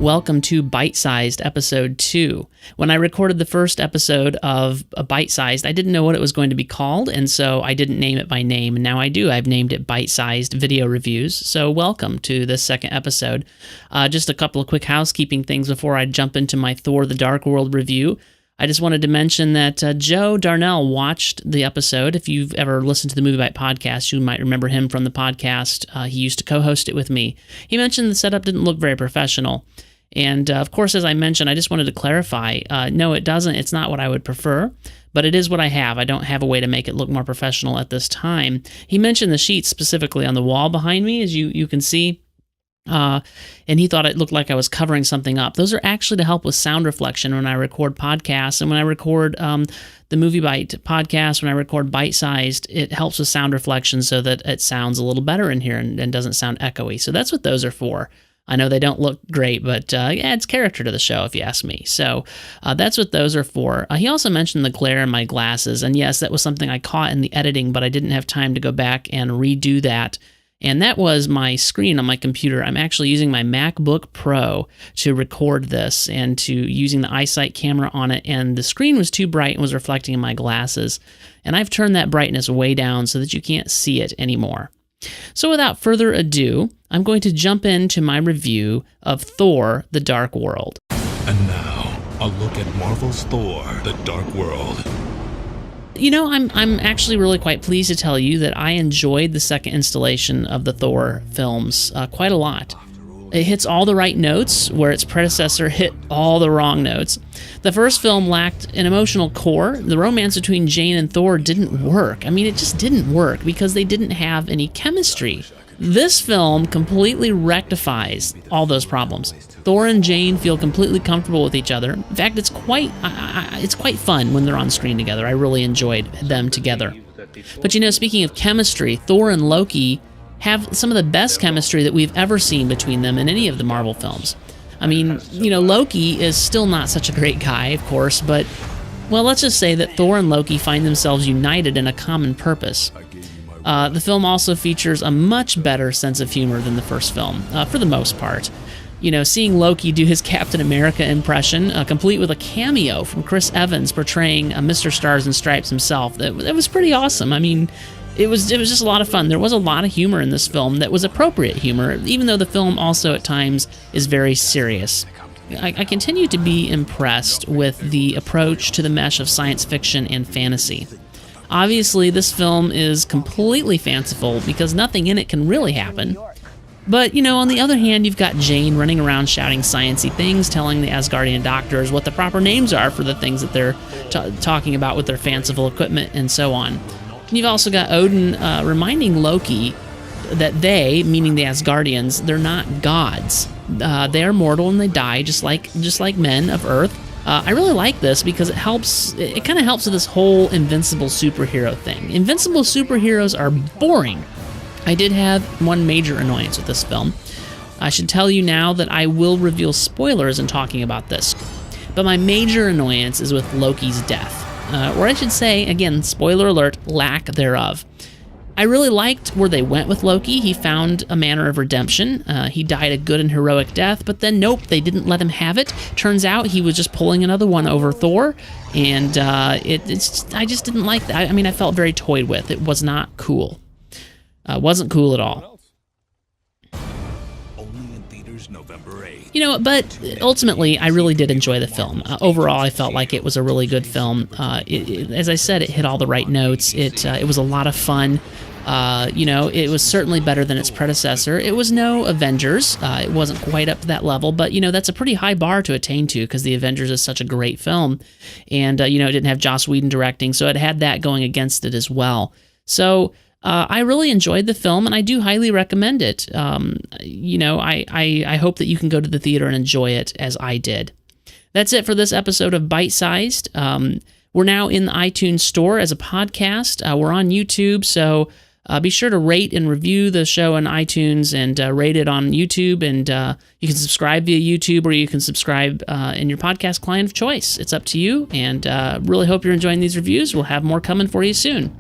Welcome to ByteSized Episode 2. When I recorded the first episode of ByteSized, I didn't know what it was going to be called, and so I didn't name it by name, and now I do. I've named it ByteSized Video Reviews, so welcome to this second episode. Just a couple of quick housekeeping things before I jump into my Thor the Dark World review. I just wanted to mention that Joe Darnell watched the episode. If you've ever listened to the Movie Byte podcast, you might remember him from the podcast. He used to co-host it with me. He mentioned the setup didn't look very professional. And of course, as I mentioned, I just wanted to clarify, no, it doesn't. It's not what I would prefer, but it is what I have. I don't have a way to make it look more professional at this time. He mentioned the sheets specifically on the wall behind me, as you can see. And he thought it looked like I was covering something up. Those are actually to help with sound reflection when I record podcasts, and when I record the Movie Byte podcast, when I record ByteSized, it helps with sound reflection so that it sounds a little better in here and doesn't sound echoey. So that's what those are for. I know they don't look great, but it adds character to the show, if you ask me. So that's what those are for. He also mentioned the glare in my glasses, and yes, that was something I caught in the editing, but I didn't have time to go back and redo that. And that was my screen on my computer. I'm actually using my MacBook Pro to record this and to using the EyeSight camera on it, and the screen was too bright and was reflecting in my glasses. And I've turned that brightness way down so that you can't see it anymore. So without further ado, I'm going to jump into my review of Thor the Dark World. And now, a look at Marvel's Thor the Dark World. You know, I'm actually really quite pleased to tell you that I enjoyed the second installation of the Thor films quite a lot. It hits all the right notes, where its predecessor hit all the wrong notes. The first film lacked an emotional core. The romance between Jane and Thor didn't work. I mean, it just didn't work because they didn't have any chemistry. This film completely rectifies all those problems. Thor and Jane feel completely comfortable with each other. In fact, it's quite fun when they're on screen together. I really enjoyed them together. But you know, speaking of chemistry, Thor and Loki have some of the best chemistry that we've ever seen between them in any of the Marvel films. I mean, you know, Loki is still not such a great guy, of course, but, well, let's just say that Thor and Loki find themselves united in a common purpose. The film also features a much better sense of humor than the first film, for the most part. You know, seeing Loki do his Captain America impression, complete with a cameo from Chris Evans portraying Mr. Stars and Stripes himself, that was pretty awesome. I mean, it was just a lot of fun. There was a lot of humor in this film that was appropriate humor, even though the film also at times is very serious. I continue to be impressed with the approach to the mesh of science fiction and fantasy. Obviously, this film is completely fanciful because nothing in it can really happen. But, you know, on the other hand, you've got Jane running around shouting sciencey things, telling the Asgardian doctors what the proper names are for the things that they're talking about with their fanciful equipment and so on. And you've also got Odin reminding Loki that they, meaning the Asgardians, they're not gods. They are mortal and they die just like men of Earth. I really like this because it kind of helps with this whole invincible superhero thing. Invincible superheroes are boring. I did have one major annoyance with this film. I should tell you now that I will reveal spoilers in talking about this. But my major annoyance is with Loki's death. Or I should say, again, spoiler alert, lack thereof. I really liked where they went with Loki. He found a manner of redemption. He died a good and heroic death, but then nope, they didn't let him have it. Turns out he was just pulling another one over Thor, and I just didn't like that. I mean, I felt very toyed with. It was not cool. Wasn't cool at all. Only in theaters November 8th. You know, but ultimately, I really did enjoy the film. Overall, I felt like it was a really good film. As I said, it hit all the right notes. It was a lot of fun. You know, it was certainly better than its predecessor. It was no Avengers. It wasn't quite up to that level, but, you know, that's a pretty high bar to attain to because the Avengers is such a great film. And, you know, it didn't have Joss Whedon directing, so it had that going against it as well. So I really enjoyed the film, and I do highly recommend it. You know, I hope that you can go to the theater and enjoy it as I did. That's it for this episode of ByteSized. We're now in the iTunes store as a podcast. We're on YouTube, so be sure to rate and review the show on iTunes and rate it on YouTube. And you can subscribe via YouTube, or you can subscribe in your podcast client of choice. It's up to you, and really hope you're enjoying these reviews. We'll have more coming for you soon.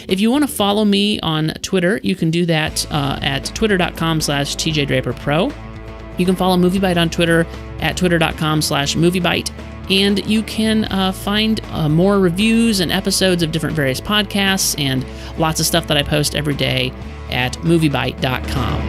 If you want to follow me on Twitter, you can do that at twitter.com/TJDraperPro. You can follow MovieByte on Twitter at twitter.com/MovieByte. And you can find more reviews and episodes of different various podcasts and lots of stuff that I post every day at MovieByte.com.